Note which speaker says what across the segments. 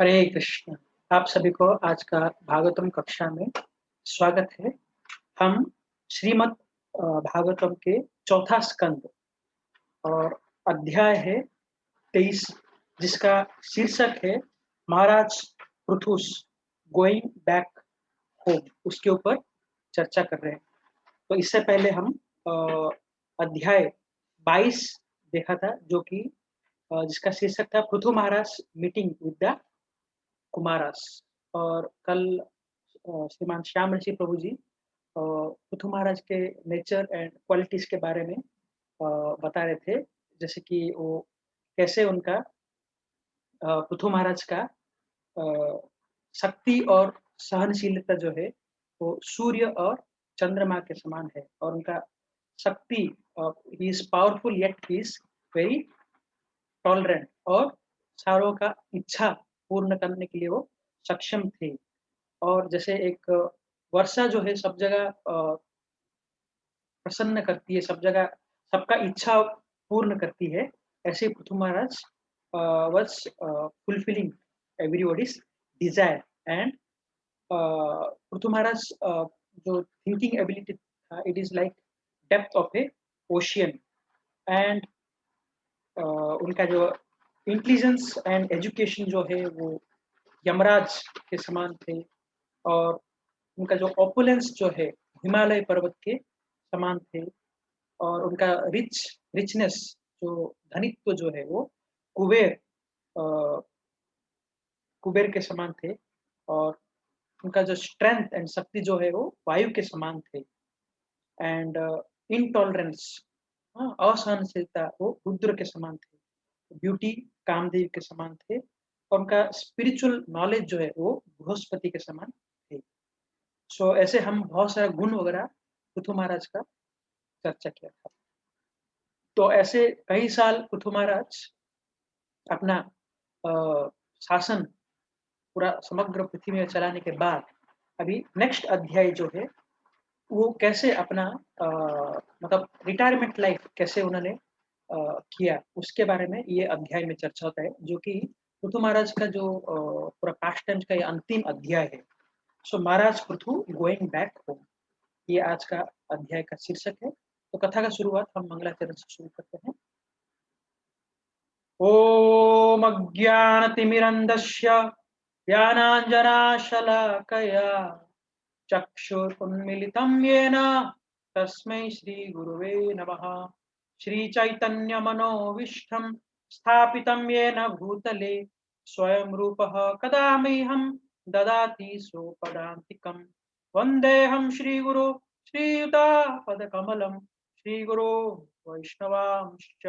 Speaker 1: हरे कृष्ण। आप सभी को आज का भागवतम कक्षा में स्वागत है। हम श्रीमद् भागवतम के चौथा स्कंद और अध्याय है 23, जिसका शीर्षक है महाराज पृथुस गोइंग बैक होम। उसके ऊपर चर्चा कर रहे हैं। तो इससे पहले हम अ, अध्याय 22 देखा था, जो कि जिसका शीर्षक था पृथु महाराज मीटिंग विद द कुमारास। और कल श्रीमान श्याम ऋषि प्रभु जी पृथु महाराज के नेचर एंड क्वालिटीज के बारे में बता रहे थे। जैसे कि वो कैसे उनका पृथु महाराज का अ, शक्ति और सहनशीलता जो है वो सूर्य और चंद्रमा के समान है। और उनका शक्ति, he is powerful yet he is very tolerant, और सारों का इच्छा पूर्ण करने के लिए वो सक्षम थे। और जैसे एक वर्षा जो है सब जगह प्रसन्न करती है, सब जगह सबका इच्छा पूर्ण करती है, ऐसे Prithu Maharaj was fulfilling everybody's desire. And Prithu Maharaj जो थिंकिंग एबिलिटी था, it is like depth of a ocean. And उनका जो इंटेलिजेंस एंड एजुकेशन जो है वो यमराज के समान थे। और उनका जो ऑपुलेंस जो है हिमालय पर्वत के समान थे। और उनका रिचनेस, जो धनित्व जो है वो कुबेर अ, कुबेर के समान थे। और उनका जो स्ट्रेंथ एंड शक्ति जो है वो वायु के समान थे। एंड इनटॉलरेंस, असहनशीलता, वो रुद्र के समान थे। ब्यूटी कामदेव के समान थे। और उनका स्पिरिचुअल नॉलेज जो है वो बृहस्पति के समान थे। सो ऐसे हम बहुत सारे गुण वगैरह पृथु महाराज का चर्चा किया था। तो ऐसे कई साल पृथु महाराज अपना शासन पूरा समग्र पृथ्वी में चलाने के बाद अभी नेक्स्ट अध्याय जो है वो कैसे अपना मतलब रिटायरमेंट लाइफ कैसे उन्होंने किया, उसके बारे में ये अध्याय में चर्चा होता है, जो कि पृथु महाराज का जो पूरा पास्ट टाइम्स का ये अंतिम अध्याय है। सो महाराज पृथु गोइंग बैक होम, ये आज का अध्याय का शीर्षक है। तो कथा का शुरुआत हम मंगलाचरण से शुरू करते हैं। ओम अज्ञानतिमिरन्धस्य ज्ञानाञ्जनाशलाकया चक्षुरुन्मीलितं येन तस्मै श्रीगुरवे नमः। श्रीचैतन्यमनोभीष्टं स्थापितं येन भूतले स्वयं रूपः कदा मह्यं ददाति स्वपदान्तिकं। वन्देऽहं श्रीगुरो श्रीयुतापदकमलं श्रीगुरो वैष्णवांश्च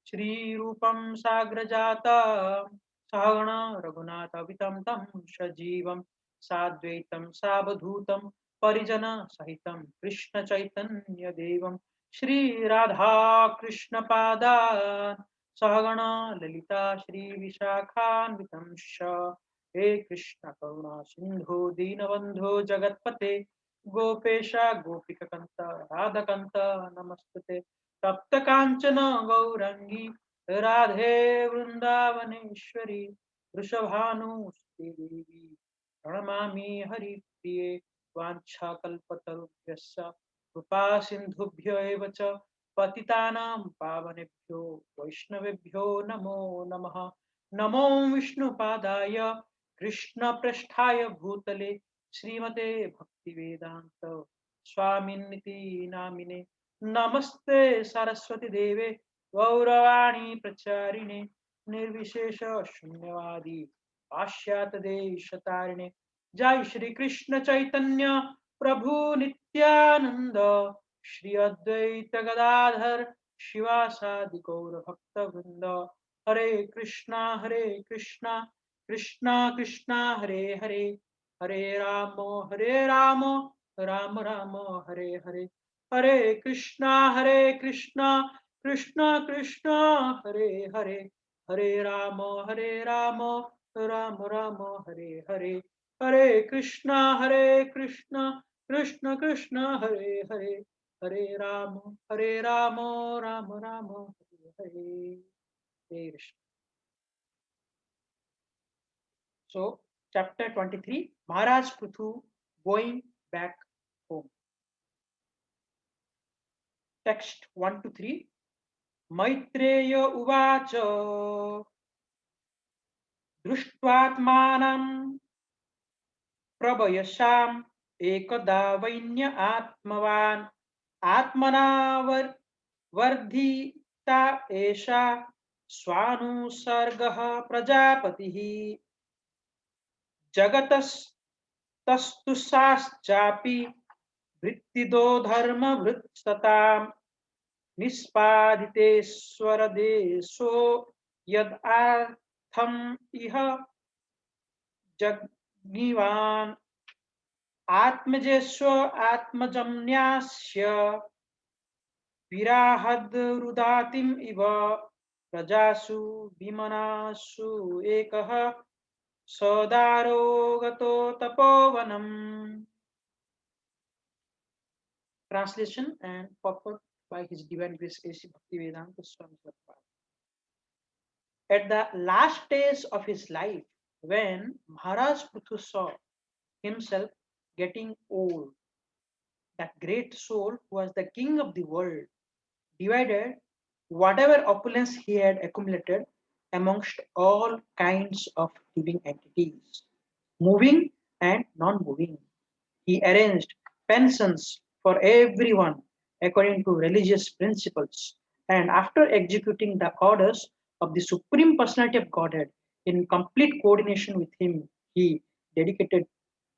Speaker 1: श्रीरूपं साग्रजातं सहगण रघुनाथावितं तं सजीवं साद्वैतं सावधूतं परिजन सहितं कृष्ण चैतन्य देवं श्रीराधा कृष्ण पादान् सहगण ललिता श्री विशाखान्वितं हे कृष्ण करुणा सिंधु दीनबंधु जगत्पते गोपेश गोपिककांत राधकांत नमस्ते। तप्त कांचन गौरंगी राधे वृंदावनेश्वरी वृषभानुसुते देवी प्रणमामि हरिप्रिये। वाञ्छाकल्पतरुभ्यश्च कृपा सिन्धुभ्य एव च पतितानां पावनेभ्यो वैष्णवेभ्यो नमो नमः। नमो विष्णुपादाय कृष्णप्रेष्ठाय भूतले श्रीमते भक्तिवेदान्त स्वामिनिति नामिने। नमस्ते सरस्वती देवे गौरवाणी प्रचारिणे निर्विशेष शून्यवादी पाश्चात्य देशतारिणे। जय श्री कृष्ण चैतन्य प्रभु नित्यानंद श्री अद्वैत गदाधर शिवासादि गौर भक्त वृंद। हरे कृष्णा कृष्णा कृष्णा हरे हरे, हरे राम राम राम हरे हरे। हरे कृष्णा कृष्णा कृष्णा हरे हरे, हरे राम राम राम हरे हरे। हरे कृष्णा कृष्णा कृष्ण हरे हरे, हरे राम राम हरे हरे। हरे Krishna. So, chapter 23, Maharaj Prithu going back home. Text 1 to 3. Maitreya uvacha दृष्ट्वात्मानं प्रभयसाम् एकदा वैन्य आत्मवान् आत्मना वर्धिता एषा स्वानुसर्गः प्रजापतिः जगतस्तस्तु साश्चापि वृत्तिदो धर्मवृत्सताम् निष्पादितेश्वरदेशो यदार्थम् इह जग्निवान् आत्मजेष्व आत्मजम्न्यास्य विराहदरुदातिम् इव प्रजासु विमनासु एकः सदारोगतो तपोवनम्. Translation and purport by His Divine Grace A.C. Bhaktivedanta Swami Prabhupada. At the last stage of his life, when Maharaj Prithu saw himself getting old, that great soul who was the king of the world divided whatever opulence he had accumulated amongst all kinds of living entities, moving and non-moving. He arranged pensions for everyone according to religious principles, and after executing the orders of the Supreme Personality of Godhead in complete coordination with him, he dedicated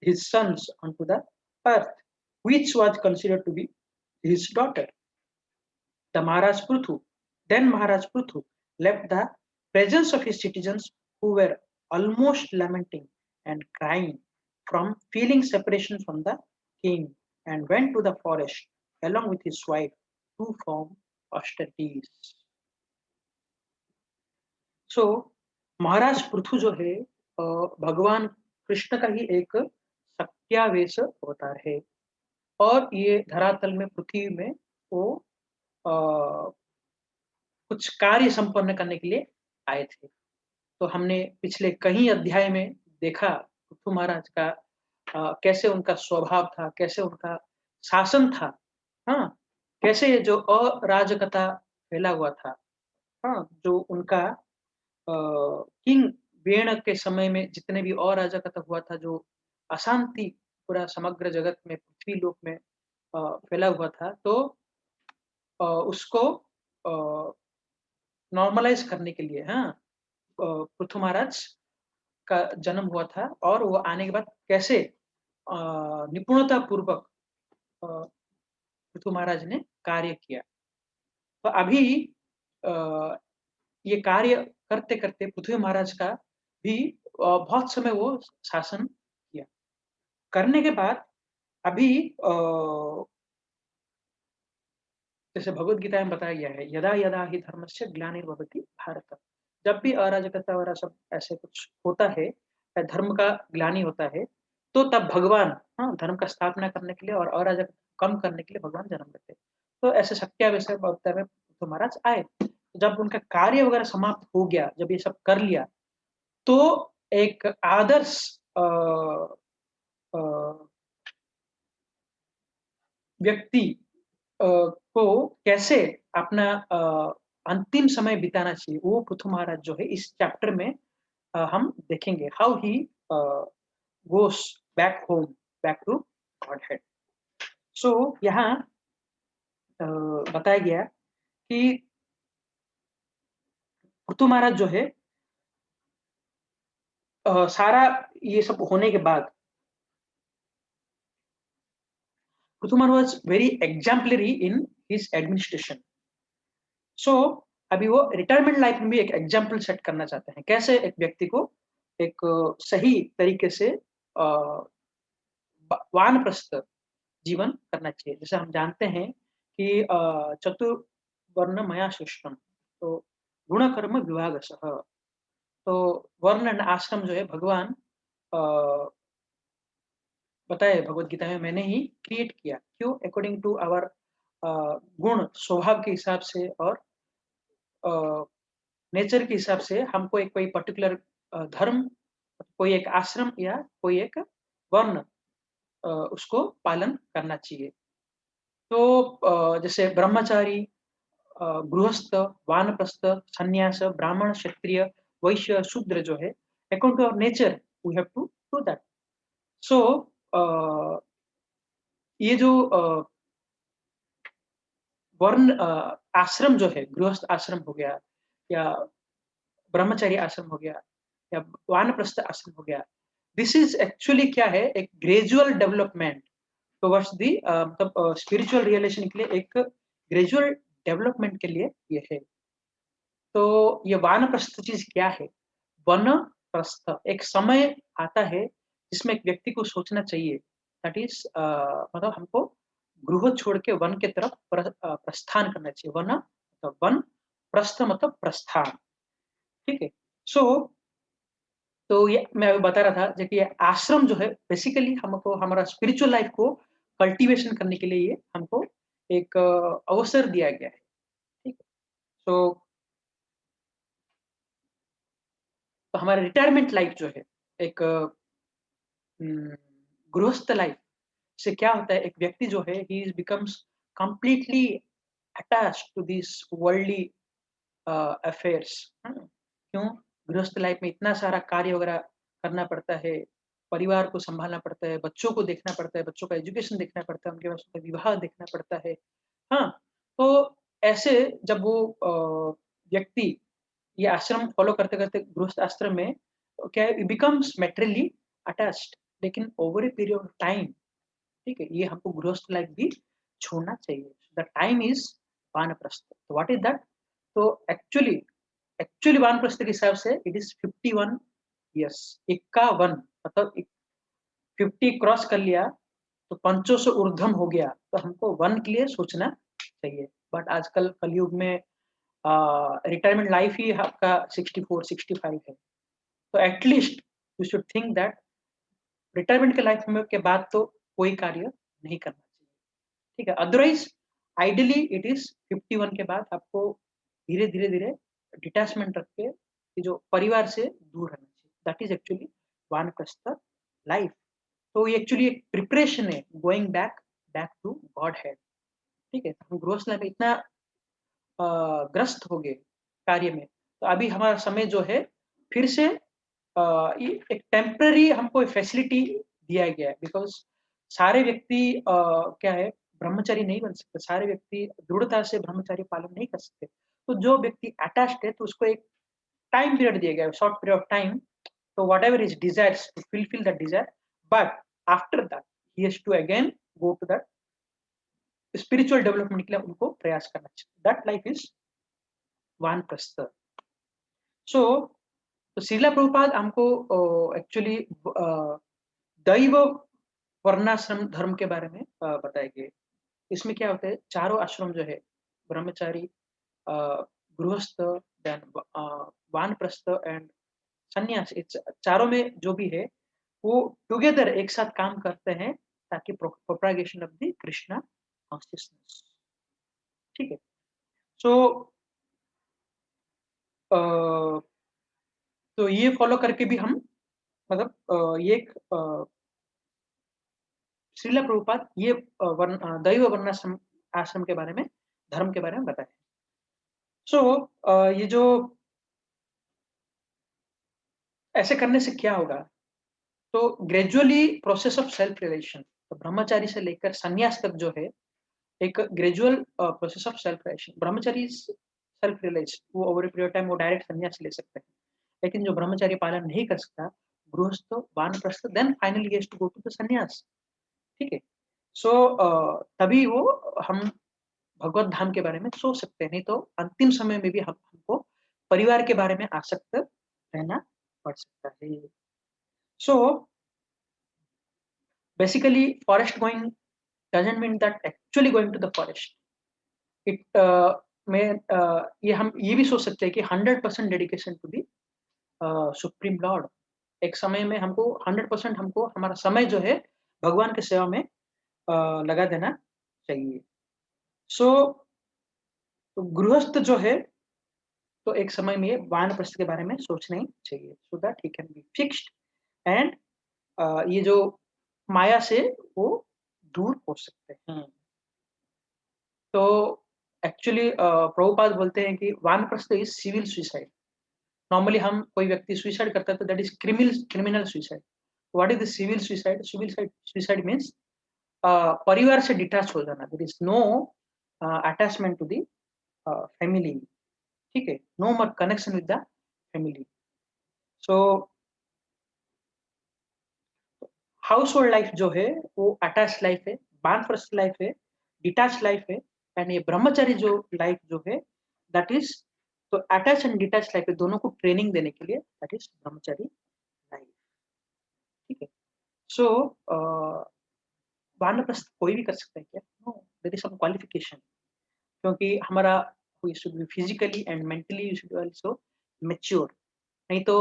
Speaker 1: his sons unto the earth, which was considered to be his daughter. The Maharaj Pruthu, then Maharaj Pruthu, left the presence of his citizens who were almost lamenting and crying from feeling separation from the king and went to the forest along with his wife to perform austerities. So महाराज पृथु जो है भगवान कृष्ण का ही एक सत्यावेश अवतार है और ये धरातल में पृथ्वी में वो कुछ कार्य संपन्न करने के लिए आए थे. तो हमने पिछले कई अध्याय में देखा पृथु महाराज का कैसे उनका स्वभाव था, कैसे उनका शासन था, हाँ, कैसे जो अराजकता फैला हुआ था, हाँ, जो उनका किंग वेण के समय में जितने भी अराजकता हुआ था, जो अशांति पूरा समग्र जगत में पृथ्वी लोक में फैला हुआ था, तो उसको नॉर्मलाइज करने के लिए, हाँ, पृथु महाराज का जन्म हुआ था और वो आने के बाद कैसे निपुणता पूर्वक पृथु महाराज ने कार्य किया. तो अभी ये कार्य करते करते पृथ्वी महाराज का भी बहुत समय वो शासन किया. करने के बाद अभी जैसे भगवत गीता में बताया गया है, यदा यदा ही धर्मस्य ग्लानिर्भवति भारत, जब भी अराजकता वगैरह सब ऐसे कुछ होता है, धर्म का ग्लानि होता है, तो तब भगवान, हाँ, धर्म का स्थापना करने के लिए और अराजकता कम करने के लिए भगवान जन्म लेते. तो ऐसे सत्यावेश अवतार में तो महाराज आए. जब उनका कार्य वगैरह समाप्त हो गया, जब ये सब कर लिया, तो एक आदर्श व्यक्ति को कैसे अपना अंतिम समय बिताना चाहिए, वो पृथु महाराज जो है इस चैप्टर में हम देखेंगे. How he goes back home, back to Godhead. So यहाँ बताया गया कि पृथु महाराज जो है सारा ये सब होने के बाद Prithu Maharaj was very exemplary in his administration. So अभी वो रिटायरमेंट लाइफ में भी एक एग्जाम्पल सेट करना चाहते हैं, कैसे एक व्यक्ति को एक सही तरीके से वानप्रस्थ जीवन करना चाहिए. जैसे हम जानते हैं कि चतुर्वर्ण मया सृष्टम, तो गुण कर्म विभागशः, तो वर्ण एंड आश्रम जो है भगवान बताए भगवत गीता में मैंने ही क्रिएट किया. क्यों? अकॉर्डिंग टू आवर गुण, स्वभाव के हिसाब से और नेचर के हिसाब से हमको एक कोई पर्टिकुलर धर्म कोई एक आश्रम या कोई एक वर्ण उसको पालन करना चाहिए। तो जैसे ब्रह्मचारी, गृहस्थ, वानप्रस्थ, सन्यास, ब्राह्मण, क्षत्रिय, वैश्य, शूद्र जो है, according to our nature we have to do that. So ये जो वर्ण आश्रम जो है, गृहस्थ आश्रम हो गया या ब्रह्मचारी आश्रम हो गया या वानप्रस्थ आश्रम हो गया, दिस इज एक्चुअली क्या है, एक ग्रेजुअल डेवलपमेंट टुवर्ड्स दी मतलब स्पिरिचुअल रियलाइजेशन के लिए एक ग्रेजुअल डेवलपमेंट के लिए ये है। तो ये वानप्रस्थ चीज क्या है? वनप्रस्थ एक समय आता है जिसमें एक व्यक्ति को सोचना चाहिए, दैट इज मतलब हमको गृह छोड़ के वन के तरफ प्रस्थान करना चाहिए। वन मतलब वन, प्रस्थ मतलब प्रस्थान, ठीक है। सो तो ये मैं अभी बता रहा था देखिए, ये आश्रम जो है बेसिकली हमको हमारा स्पिरिचुअल लाइफ को कल्टीवेशन करने के लिए ये हमको एक अवसर दिया गया है, ठीक है। सो तो हमारा रिटायरमेंट लाइफ जो है एक गृहस्थ लाइफ से क्या होता है, एक व्यक्ति जो है he is becomes completely attached to this worldly affairs. क्यों? गृहस्थ लाइफ में इतना सारा कार्य वगैरह करना पड़ता है, परिवार को सँभालना पड़ता है, बच्चों को देखना पड़ता है, बच्चों का एजुकेशन देखना पड़ता है, उनके पास उनका विवाह देखना पड़ता है। हाँ, तो ऐसे जब वो व्यक्ति ये आश्रम फ़ॉलो करते-करते गृहस्थ आश्रम में क्या है, बिकम्स मैटेरियली अटैच्ड, लेकिन over a period of time, ठीक है, ये हमको गृहस्थ लाइफ भी छोड़ना चाहिए। द टाइम इज़ वानप्रस्थ। तो व्हाट इज़ दैट? तो एक्चुअली वानप्रस्थ के हिसाब से इट इज़ 51 यस, 51 मतलब 50 क्रॉस कर लिया, तो पंचों से ऊर्ध्वम हो गया, तो हमको 1 के लिए सोचना चाहिए। बट आजकल कलयुग में रिटायरमेंट लाइफ ही आपका 64, 65 है। तो at least you should think that retirement के लाइफ में के बाद तो कोई कार्य नहीं करना चाहिए, ठीक है? अदरवाइज़ आइडियली इट इज़ 51 के बाद आपको धीरे-धीरे डिटैचमेंट रख के ये जो परिवार से दूर रहना चाहिए। That is actually vanaprastha life. तो ये एक्चुअली एक प्रिपरेशन है going back back to godhead, ठीक है? हम गृहस्थ लाइफ में इतना ग्रस्त हो गए कार्य में, तो अभी हमारा समय जो है फिर से ये एक टेम्परेरी हमको फैसिलिटी दिया गया है, बिकॉज़ सारे व्यक्ति क्या है, ब्रह्मचारी नहीं बन सकते, सारे व्यक्ति दृढ़ता से ब्रह्मचर्य पालन नहीं कर सकते। तो जो व्यक्ति अटैच्ड है तो उसको एक टाइम पीरियड दिया गया है, शॉर्ट पीरियड ऑफ टाइम, तो whatever his desires to fulfil that desire, but after that he has to again go to that spiritual development के लिए उनको प्रयास करना चाहिए। दैट लाइफ इज वानप्रस्थ। सो तो श्रीला प्रभुपाद हमको एक्चुअली दैव वर्णाश्रम धर्म के बारे में बताएंगे। इसमें क्या होता है, चारों आश्रम जो है, ब्रह्मचारी, अ, गृहस्थ, देन वानप्रस्थ एंड सन्यास, इस चारों में जो भी है वो टुगेदर एक साथ काम करते हैं ताकि propagation of the Krishna consciousness, ठीक है। सो तो ये फॉलो करके भी हम मतलब ये एक श्रीला प्रभुपाद ये दैव वर्णाश्रम आश्रम के बारे में, धर्म के बारे में बताए। सो ये जो ऐसे करने से क्या होगा, तो gradually process of self realisation, तो ब्रह्मचारी से लेकर संन्यास तक जो है एक gradual process of self realisation. Brahmachari self realise वो ओवर ए पीरियड टाइम वो डायरेक्ट संन्यास ले सकते हैं, लेकिन जो ब्रह्मचारी पालन नहीं कर सकता, grihastha, vanaprastha, then finally he has to go to the sannyas, ठीक है। सो तभी वो हम भगवत धाम के बारे में सोच सकते हैं, नहीं तो अंतिम समय में भी हमको परिवार के बारे में आसक्त रहना पड़ सकता है। So basically forest going doesn't mean that actually going to the forest. It में ये हम ये भी सोच सकते हैं कि 100% dedication to the supreme lord. एक समय में हमको 100% हमको हमारा समय जो है भगवान की सेवा में लगा देना चाहिए। सो तो गृहस्थ जो है, तो एक समय में वानप्रस्थ के बारे में सोचना ही चाहिए, so that he can be fixed and ये जो माया से वो दूर हो सकते हैं। तो एक्चुअली प्रभुपाद बोलते हैं कि वानप्रस्थ इज सिविल सुसाइड। नॉर्मली हम कोई व्यक्ति सुसाइड करता है तो that is criminal suicide. What is the civil suicide? Civil suicide means परिवार से डिटैच हो जाना। There is no attachment to the family. ठीक है, no more connection with the family. So household life जो है वो अटैच लाइफ है, वानप्रस्थ लाइफ है, डिटैच लाइफ है। एंड ये ब्रह्मचारी जो लाइफ जो है दैट इज, तो अटैच एंड डिटैच लाइफ है, दोनों को ट्रेनिंग देने के लिए दैट इज ब्रह्मचारी लाइफ। ठीक है। सो वानप्रस्थ कोई भी कर सकता है क्या? No, there is some qualification. क्योंकि हमारा we should be physically and mentally you should also mature. नहीं तो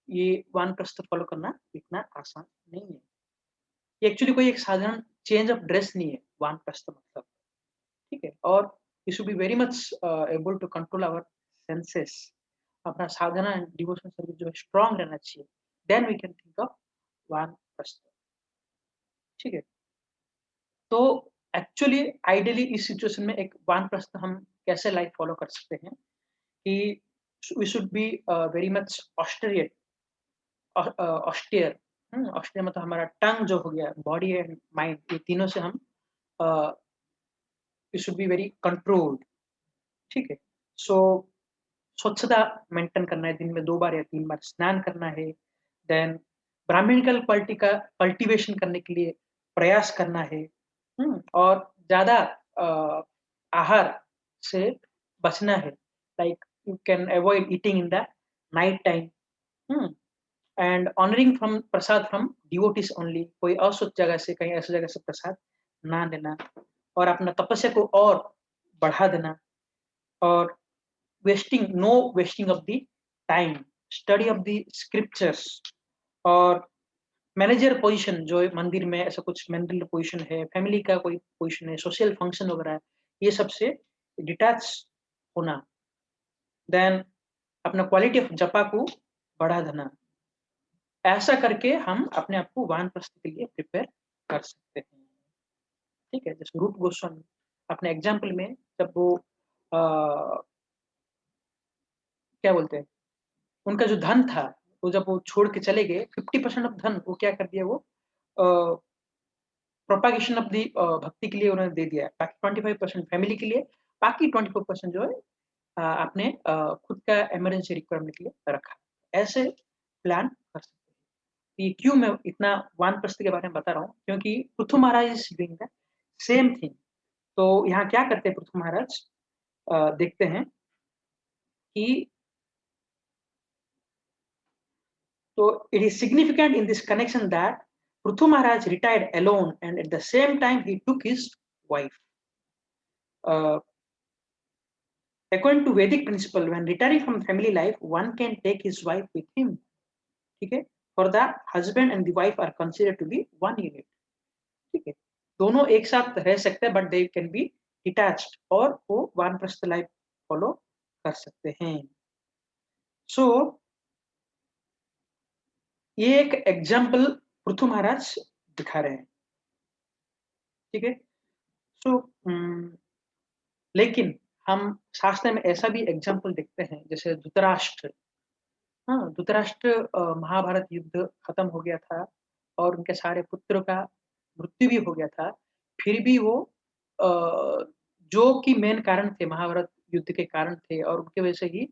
Speaker 1: ये वानप्रस्थ फॉलो करना इतना आसान नहीं है। ये एक्चुअली कोई एक साधारण चेंज ऑफ ड्रेस नहीं है वानप्रस्थ मतलब। ठीक है। और we should be very much able to control our senses. अपना साधना एंड डिवोशन सर्विस जो है स्ट्रांग रहना चाहिए। Then we can think of vanaprastha. ठीक है। तो एक्चुअली आइडियली इस सिचुएशन में एक वानप्रस्थ हम कैसे लाइफ फॉलो कर सकते हैं कि we should be very much austere, austere. Austere मतलब हमारा टंग जो हो गया, बॉडी एंड माइंड, ये तीनों से हम we should be very controlled. ठीक है। सो स्वच्छता मेंटेन करना है, दिन में 2 बार या 3 बार स्नान करना है। देन ब्राह्मणिकल क्वालिटी का कल्टीवेशन करने के लिए प्रयास करना है। और ज़्यादा आहार से बचना है। Like you can avoid eating in the night time. Hmm, and honouring from Prasad from devotees only. कोई अस्वच्छ जगह से, कहीं ऐसी जगह से प्रसाद ना लेना। और अपना तपस्या को और बढ़ा देना। और no wasting of the time, study of the scriptures. और मैनेजर पोजीशन जो है मंदिर में, ऐसा कुछ मैनेजर पोजीशन है, फैमिली का कोई पोजीशन है, सोशल फंक्शन वगैरह है, ये सबसे डिटैच होना। देन अपना क्वालिटी ऑफ जपा को बढ़ा देना। ऐसा करके हम अपने आप को वानप्रस्थ के लिए प्रिपेयर कर सकते हैं। ठीक है। जैसे रूप गोस्वामी अपने एग्जाम्पल में, जब वो क्या बोलते हैं, उनका जो धन था, वो जब वो छोड़ के चले गए, 50% ऑफ धन वो क्या कर दिया, वो प्रोपेगेशन ऑफ द भक्ति के लिए उन्होंने दे दिया है। बाकी 25% फैमिली के लिए, बाकी 24% जो है आपने खुद का इमरजेंसी रिक्वायरमेंट के लिए रखा। ऐसे प्लान कर सकते हैं। ये क्यों मैं इतना वानप्रस्थ के बारे में बता रहा हूँ, क्योंकि Prithu Maharaj is doing the same thing. तो यहाँ क्या करते हैं पृथु महाराज, देखते हैं कि so it is significant in this connection that Prithu Maharaj retired alone and at the same time he took his wife. Uh, According to Vedic principle, when retiring from family life, one can take his wife with him. Okay? For the husband and the wife are considered to be one unit. ठीक है, दोनों एक साथ रह सकते हैं but they can be detached, और वो वानप्रस्थ लाइफ फॉलो कर सकते हैं। सो ये एक एग्जाम्पल पृथु महाराज दिखा रहे हैं। ठीक है। सो लेकिन हम शास्त्र में ऐसा भी एग्जाम्पल देखते हैं, जैसे धृतराष्ट्र। हाँ, धृतराष्ट्र महाभारत युद्ध खत्म हो गया था और उनके सारे पुत्रों का मृत्यु भी हो गया था। फिर भी वो अ, जो कि मेन कारण थे, महाभारत युद्ध के कारण थे, और उनकी वजह से ही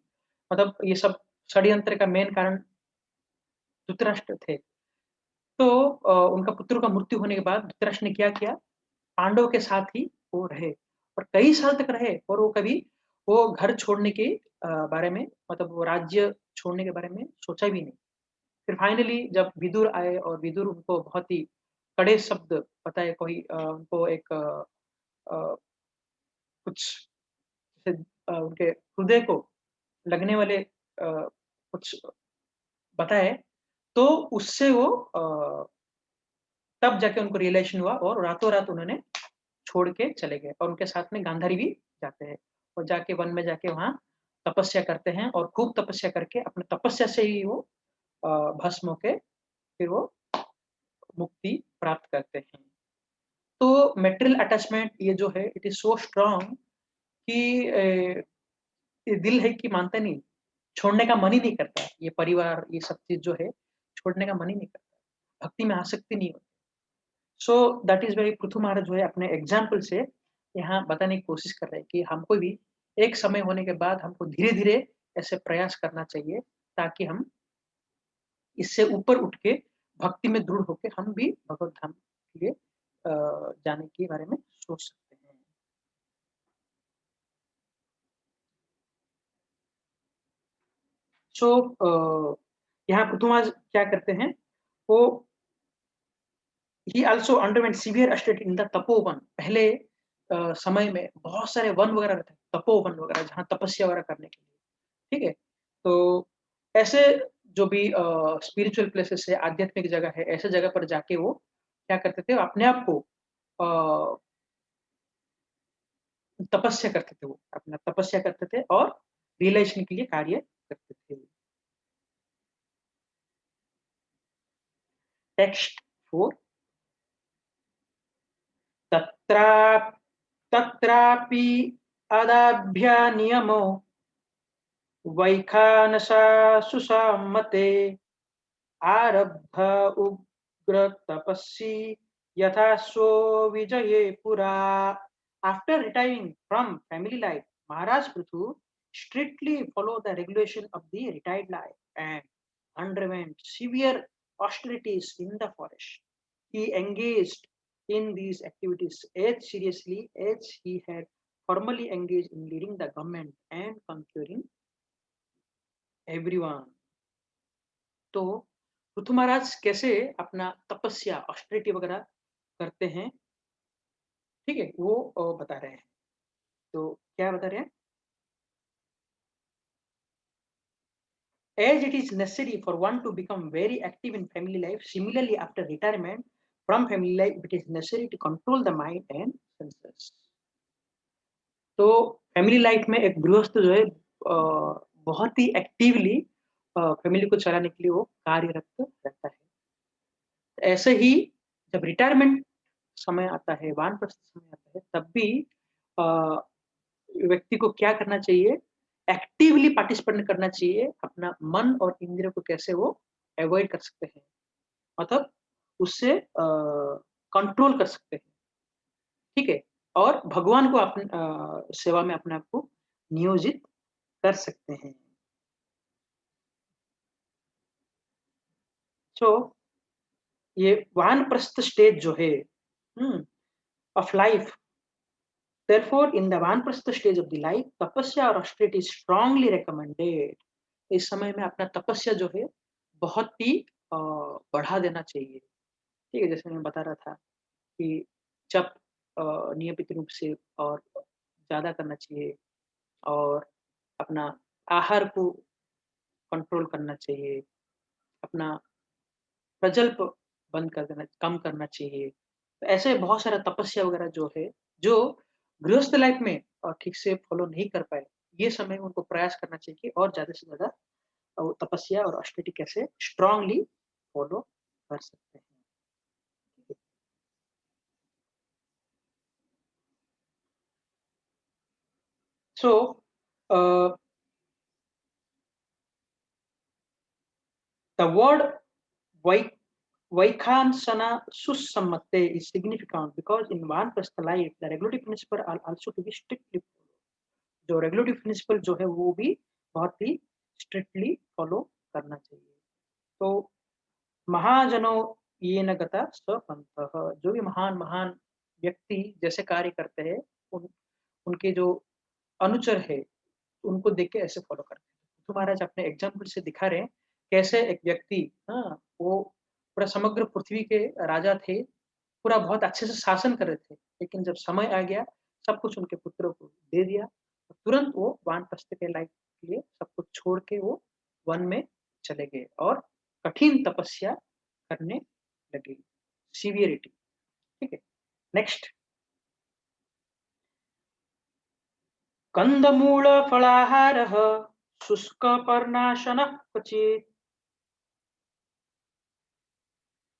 Speaker 1: मतलब ये सब षड्यंत्र का मेन कारण धृतराष्ट्र थे। तो उनका पुत्रों का मृत्यु होने के बाद धृतराष्ट्र ने क्या किया, पांडवों के साथ ही वो रहे और कई साल तक रहे, और वो कभी वो घर छोड़ने के बारे में, मतलब वो राज्य छोड़ने के बारे में सोचा भी नहीं। फिर फाइनली जब विदुर आए और विदुर उनको बहुत ही कड़े शब्द बताए, कोई उनको एक अ, कुछ जैसे उनके हृदय को लगने वाले कुछ बताए, तो उससे वो तब जाके उनको रियलाइज़ेशन हुआ और रातों-रात उन्होंने छोड़ के चले गए, और उनके साथ में गांधारी भी जाते हैं और जाके वन में जाके वहाँ तपस्या करते हैं और खूब तपस्या करके अपने तपस्या से ही वो अ, भस्म होके फिर वो मुक्ति प्राप्त करते हैं। तो मेटेरियल अटैचमेंट ये जो है इट इज़ सो स्ट्रांग कि ये दिल है कि मानता नहीं, छोड़ने का मन ही नहीं करता। ये परिवार, ये सब चीज़ जो है, छोड़ने का मन ही नहीं करता। भक्ति में आसक्ति नहीं होती। So that is why Prithu Maharaj जो है अपने एग्ज़ाम्पल से यहाँ बताने की कोशिश कर रहे हैं कि हमको भी एक समय होने के बाद हमको धीरे-धीरे ऐसे प्रयास करना चाहिए, ताकि हम इससे ऊपर उठ के भक्ति में दृढ़ होके हम भी भगवत धाम के लिए जाने के बारे में सोच सकते हैं। सो यहाँ पृथु महाराज क्या करते हैं, वो ही also underwent severe austerity in the Tapovan. पहले समय में बहुत सारे वन वगैरह रहते हैं, तपोवन वगैरह जहाँ तपस्या वगैरह करने के लिए, ठीक है? तो ऐसे जो भी स्पिरिचुअल प्लेसेस है, आध्यात्मिक जगह है, ऐसे जगह पर जाके वो क्या करते थे, अपने आप को तपस्या करते थे वो, अपना तपस्या करते थे और रियलाइज़ेशन के लिए कार्य करते थे। टेक्स्ट 4 तत्रा तत्रापि अदाभ्य नियमो वैखानसा सुसम्मते आरब्ध उग्र तपस्वी यथा स्व विजये पुरा। After retiring from family life, Maharaj Prithu strictly followed the regulation of the retired life and underwent severe austerities in the forest. He engaged in these activities as seriously as he had formerly engaged in leading the government and conquering everyone. तो पृथु महाराज कैसे अपना तपस्या austerity वगैरह करते हैं, ठीक है? वो बता रहे हैं। तो क्या बता रहे हैं? As it is necessary for one to become very active in family life, similarly after retirement from family life, it is necessary to control the mind and senses. तो फैमिली लाइफ में एक गृहस्थ जो है बहुत ही एक्टिवली फैमिली को चलाने के लिए वो कार्यरत रहता है। ऐसे ही जब रिटायरमेंट समय आता है, वानप्रस्थ समय आता है, तब भी अ, व्यक्ति को क्या करना चाहिए? एक्टिवली पार्टिसिपेट करना चाहिए, अपना मन और इंद्रियों को कैसे वो अवॉइड कर सकते हैं, मतलब उससे कंट्रोल कर सकते हैं, ठीक है? और भगवान को अपने सेवा में अपने आप को नियोजित कर सकते हैं। सो ये वानप्रस्थ स्टेज जो है, of life, therefore in the वानप्रस्थ स्टेज ऑफ द लाइफ, तपस्या और ऑस्टेरिटी इज स्ट्रांगली रिकमेंडेड। इस समय में अपना तपस्या जो है बहुत ही बढ़ा देना चाहिए, ठीक है? जैसे मैं बता रहा था कि जब नियमित रूप से और ज़्यादा करना चाहिए और अपना आहार को कंट्रोल करना चाहिए, अपना प्रजल्प बंद कर देना, कम करना चाहिए। तो ऐसे बहुत सारा तपस्या वगैरह जो है, जो गृहस्थ लाइफ में ठीक से फॉलो नहीं कर पाए, ये समय उनको प्रयास करना चाहिए कि और ज़्यादा से ज़्यादा वो तपस्या और ऑस्टेरिटी कैसे स्ट्रांगली फॉलो कर सकते हैं। सो अ, द वर्ड वै Vaikhansana Susammate is significant because in Vaनप्रस्थ life, the regulative principle are also to be strictly followed. जो regulative principle जो है वो भी बहुत ही strictly follow करना चाहिए। तो महाजनों ये न गता स्वपंथः, जो भी महान महान व्यक्ति जैसे कार्य करते हैं, उन उनके जो अनुचर है, उनको देख के ऐसे फॉलो करते हैं। तो महाराज अपने एग्जाम्पल से दिखा रहे हैं कैसे एक व्यक्ति, हाँ, वो पूरा समग्र पृथ्वी के राजा थे, पूरा बहुत अच्छे से शासन कर रहे थे, लेकिन जब समय आ गया, सब कुछ उनके पुत्रों को दे दिया, तो तुरंत वो वानप्रस्थ के लाइफ के लिए सब कुछ छोड़ के वो वन में चले गए और कठिन तपस्या करने लगे, सीवियरिटी, ठीक है? नेक्स्ट, कंदमूलफलाहारः शुष्कपर्णाशनः क्वचित्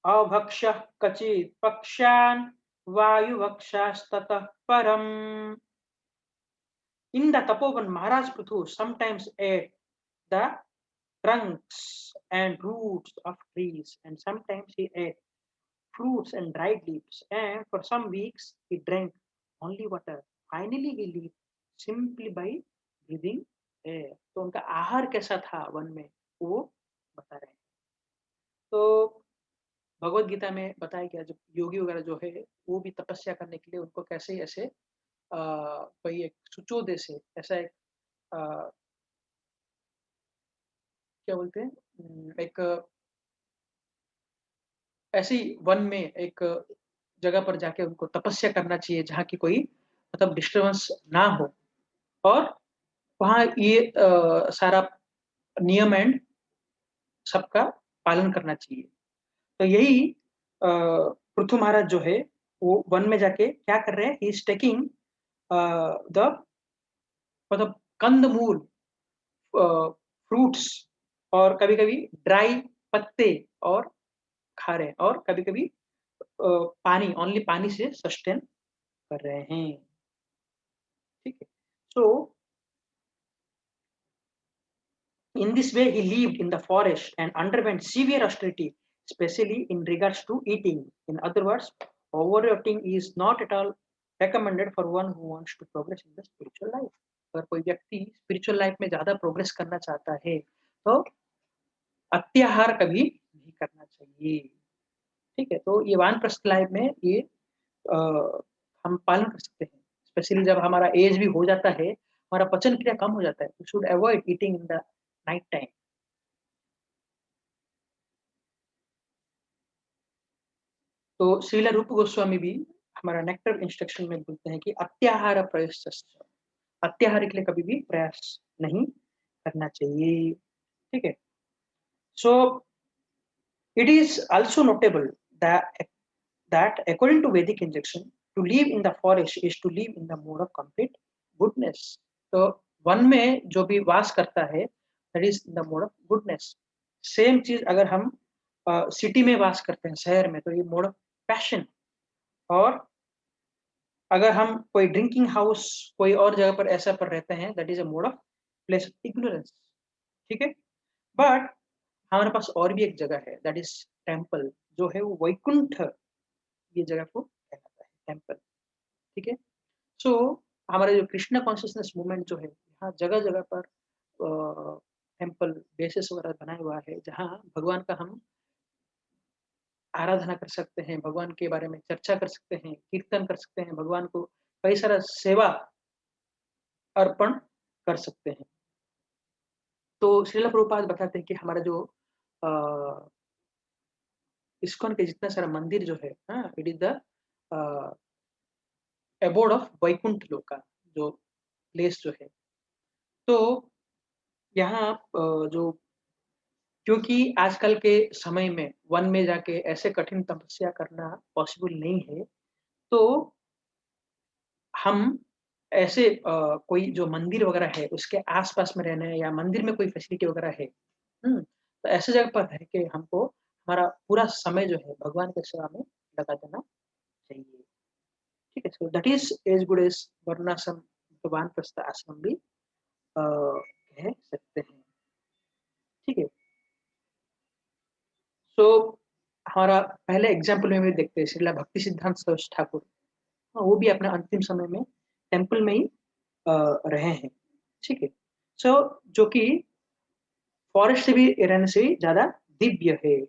Speaker 1: अभक्ष्य कचित् पक्षान् वायुवक्षास्ततः परम्. In the Tapovan, Maharaj Prithu sometimes ate the trunks and roots of trees, and sometimes he ate fruits and dried leaves, and for some weeks he drank only water. Finally, he lived simply by breathing air. तो उनका आहार कैसा था one में वो बता रहे हैं. तो भगवत गीता में बताया गया जब योगी वगैरह जो है वो भी तपस्या करने के लिए उनको कैसे ऐसे कोई एक सुचोदय से ऐसा एक क्या बोलते हैं एक ऐसी वन में एक जगह पर जाके उनको तपस्या करना चाहिए जहाँ की कोई मतलब डिस्टर्बेंस ना हो और वहाँ ये सारा नियम एंड सबका पालन करना चाहिए. तो यही पृथु महाराज जो है वो वन में जाके क्या कर रहे हैं, ही इज टेकिंग द मतलब कंद मूल फ्रूट्स और कभी कभी ड्राई पत्ते और खा रहे हैं और कभी कभी पानी ओनली पानी से सस्टेन कर रहे हैं. ठीक है. सो in this way he lived in the forest and underwent severe austerity, especially in regards to eating. In other words, overeating is not at all recommended for one who wants to progress in the spiritual life. अगर कोई व्यक्ति spiritual life में ज्यादा progress करना चाहता है तो अत्याहार कभी नहीं करना चाहिए. ठीक है. तो ये वानप्रस्थ लाइफ में ये अ, हम पालन कर सकते हैं, स्पेशली जब हमारा एज भी हो जाता है, हमारा पचन क्रिया कम हो जाता है. We should avoid eating in the night time. तो श्रील रूप गोस्वामी भी हमारा नेक्टर इंस्ट्रक्शन में बोलते हैं कि अत्याहार प्रयास, अत्याहार के लिए कभी भी प्रयास नहीं करना चाहिए. ठीक है. So it is also notable that according to Vedic instruction, to live in the forest is to live in the mode of complete goodness. तो वन में जो भी वास करता है that is the mode of goodness. Same चीज अगर हम सिटी में वास करते हैं शहर में तो ये मोड ऑफ पैशन. और अगर हम कोई ड्रिंकिंग हाउस कोई और जगह पर ऐसा पर रहते हैं that is a mode of place of ignorance. ठीक है. बट हमारे पास और भी एक जगह है दैट इज टेम्पल जो है वो वैकुंठ ये जगह को कहलाता है टेम्पल. ठीक है. सो हमारे जो कृष्णा कॉन्शियसनेस मूवमेंट जो है यहाँ जगह जगह पर टेम्पल बेसिस वगैरह बनाया हुआ है जहाँ भगवान का हम आराधना कर सकते हैं, भगवान के बारे में चर्चा कर सकते हैं, कीर्तन कर सकते हैं, भगवान को कई सारा सेवा अर्पण कर सकते हैं. तो श्रील प्रभुपाद बताते हैं कि हमारा जो इस्कॉन के जितना सारा मंदिर जो है it is the abode of Vaikuntha lok का जो प्लेस जो है. तो यहाँ जो क्योंकि आजकल के समय में वन में जाके ऐसे कठिन तपस्या करना पॉसिबल नहीं है तो हम ऐसे कोई जो मंदिर वगैरह है उसके आस-पास में रहना है या मंदिर में कोई फैसिलिटी वगैरह है, तो ऐसे जगह पर रह के हमको हमारा पूरा समय जो है भगवान की सेवा में लगा देना चाहिए. ठीक है. So that is as good as varnashrama vanaprastha आश्रम भी कह सकते हैं. ठीक है. सो हमारा पहले एग्जाम्पल में भी देखते हैं श्रीला भक्ति सिद्धांत सरस्वती ठाकुर. वो भी अपने अंतिम समय में टेम्पल में ही रहे हैं. ठीक है. सो जो कि फॉरेस्ट से भी रहने से भी ज्यादा दिव्य है.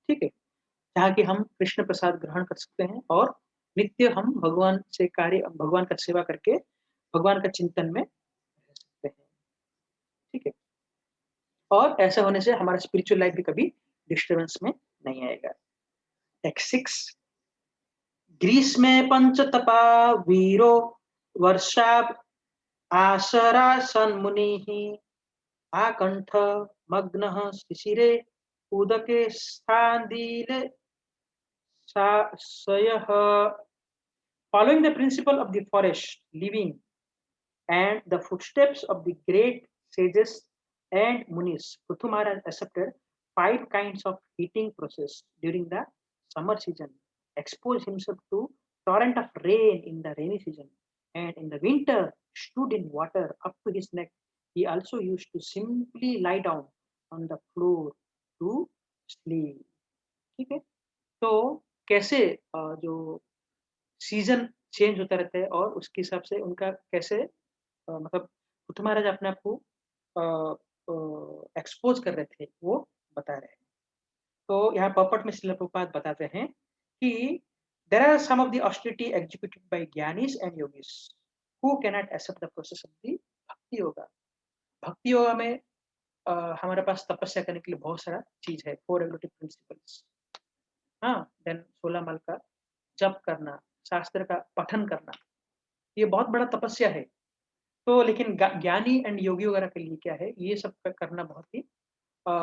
Speaker 1: ठीक है. जहाँ की हम कृष्ण प्रसाद ग्रहण कर सकते हैं और नित्य हम भगवान से कार्य भगवान का सेवा करके भगवान का चिंतन में रह सकते हैं. ठीक है. और ऐसा होने से हमारा स्पिरिचुअल लाइफ भी कभी डिस्टर्बेंस में नहीं आएगा. टेक्स्ट 6. ग्रीष्मे पंचतपा वीरो वर्षा आशरासन्मुनिः आकण्ठ मग्नः शिशिरे उदके स्थान्दीले सायः. Following the principle of the forest living and the footsteps of the great sages and munis, Prithu Maharaj accepted 5 kinds of heating process during the summer season, exposed himself to torrent of rain in the rainy season, and in the winter stood in water up to his neck. He also used to simply lie down on the floor to sleep. ठीक है? तो कैसे जो season change होता रहता है और उसके हिसाब से उनका कैसे मतलब पृथ्वी महाराज अपने आप को एक्सपोज़ कर रहे थे, वो बता रहे हैं। तो यहाँ पर्पट में श्रील प्रभुपाद बताते हैं कि there are some of the austerity executed by jnanis and yogis who cannot accept the process of the bhakti yoga. भक्ति योगा में हमारे पास तपस्या करने के लिए बहुत सारा चीज है, 4 रेगुलेटिव प्रिंसिपल्स। हाँ, देन 16 माल का जप करना, शास्त्र का पठन करना, ये बहुत बड़ा तपस्या है। तो लेकिन ज्ञानी एंड योगी वगैरह के लिए क्या है, ये सब करना बहुत ही अ,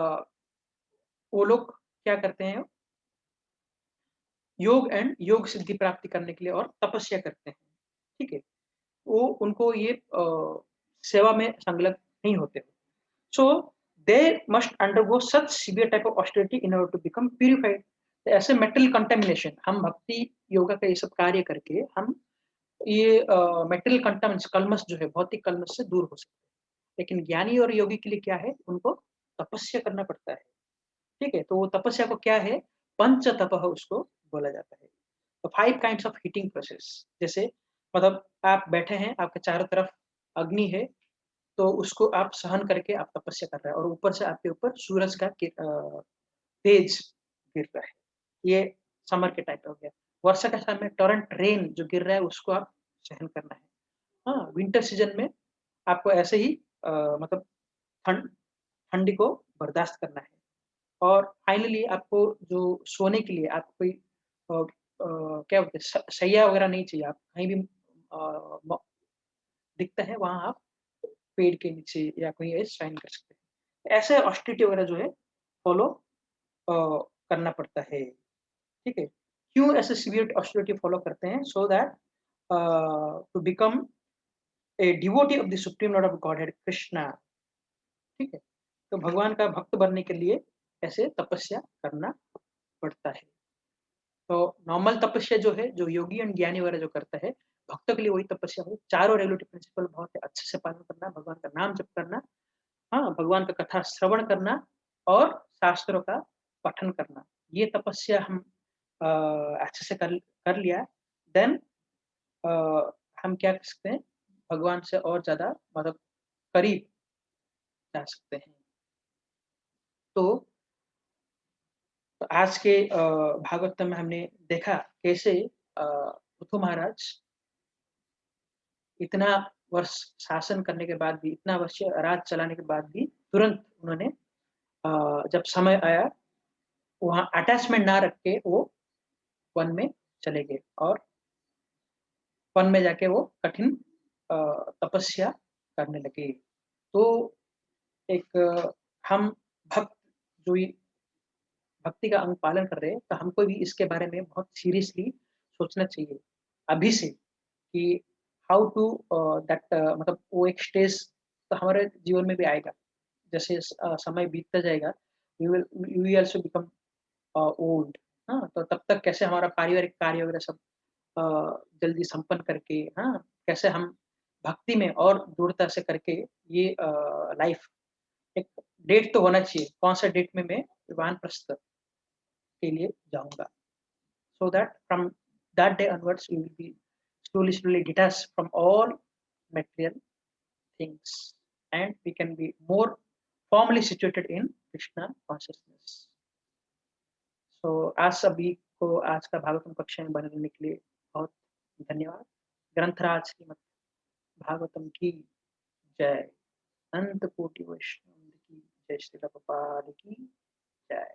Speaker 1: वो लोग क्या करते हैं, योग एंड योग सिद्धि प्राप्ति करने के लिए और तपस्या करते हैं, ठीक है? वो उनको ये सेवा में संलग्न नहीं होते। So they must undergo such severe type of austerity in order to become purified. ऐसे मेटल कंटामिनेशन हम भक्ति योगा का ये सब कार्य करके हम ये मेटल कंटामिनेशन कल्मश जो है भौतिक कल्मश से दूर हो सकते हैं। लेकिन ज्ञानी और योगी के लिए क्या है, उनको तपस्या करना पड़ता है। ठीक है? तो वो तपस्या को क्या है, पंच तपः उसको बोला जाता है। तो 5 काइंड्स ऑफ हीटिंग प्रोसेस, जैसे मतलब आप बैठे हैं, आपके चारों तरफ अग्नि है, तो उसको आप सहन करके आप तपस्या कर रहे हैं और ऊपर से आपके ऊपर सूरज का तेज गिर रहा है। ये समर के टाइप हो गया। वर्षा के समय में टोरेंट रेन जो गिर रहा है उसको आप सहन करना है। हाँ, विंटर सीज़न में आपको ऐसे ही मतलब ठंड ठंडी को बर्दाश्त करना है। और फाइनली आपको जो सोने के लिए आपको कोई क्या बोलते हैं शैया वगैरह नहीं चाहिए, आप कहीं भी म दिखता है वहाँ आप पेड़ के नीचे या कहीं ऐसे शाइन कर सकते हैं। ऐसे ऑस्टेरिटी वगैरह जो है फॉलो अ, करना पड़ता है, ठीक है? क्यों ऐसे सीवियर ऑस्टेरिटी फॉलो करते हैं? So that to become a devotee of the supreme lord of godhead Krishna, ठीक है? तो भगवान का भक्त बनने के लिए ऐसे तपस्या करना पड़ता है। तो नॉर्मल तपस्या जो है, जो योगी एंड ज्ञानी वगैरह जो करता है, भक्तों के लिए वही तपस्या है। चारों रेगुलेटिव प्रिंसिपल बहुत ही अच्छे से पालन करना, भगवान का नाम जप करना, हाँ, भगवान का कथा श्रवण करना और शास्त्रों का पठन करना। ये तपस्या हम अ, अच्छे से कर लिया, देन अ, हम क्या कर सकते हैं, भगवान से और ज़्यादा मतलब करीब जा सकते हैं। तो आज के भागवतम में हमने देखा कैसे पृथु महाराज इतना वर्ष शासन करने के बाद भी, इतना वर्ष राज चलाने के बाद भी तुरंत उन्होंने जब समय आया, वहाँ अटैचमेंट ना रख के वो वन में चले गए और वन में जाके वो कठिन अ, तपस्या करने लगे। तो एक हम भक्त जो ये भक्ति का अनुपालन कर रहे हैं, तो हमको भी इसके बारे में बहुत सीरियसली सोचना चाहिए, अभी से, कि हाउ टू दैट मतलब वो एक स्टेज तो हमारे जीवन में भी आएगा। जैसे समय बीतता जाएगा, we will also become old. हाँ, तो तब तक कैसे हमारा पारिवारिक कार्य वगैरह सब अ, जल्दी संपन्न करके, हाँ, कैसे हम भक्ति में और दृढ़ता से करके ये लाइफ एक डेट तो होना चाहिए, कौन-सा डेट में मैं वानप्रस्थ के लिए जाऊँगा। So that from that day onwards, we will be slowly detached from all material things, and we can be more firmly situated in Krishna consciousness. So आज सभी को आज का भागवतम कक्षा में बने रहने के लिए बहुत धन्यवाद। ग्रंथराज श्रीमद् भागवतम की जय। अनंत कोटि वैष्णव की जय। श्रील प्रभुपाद की जय।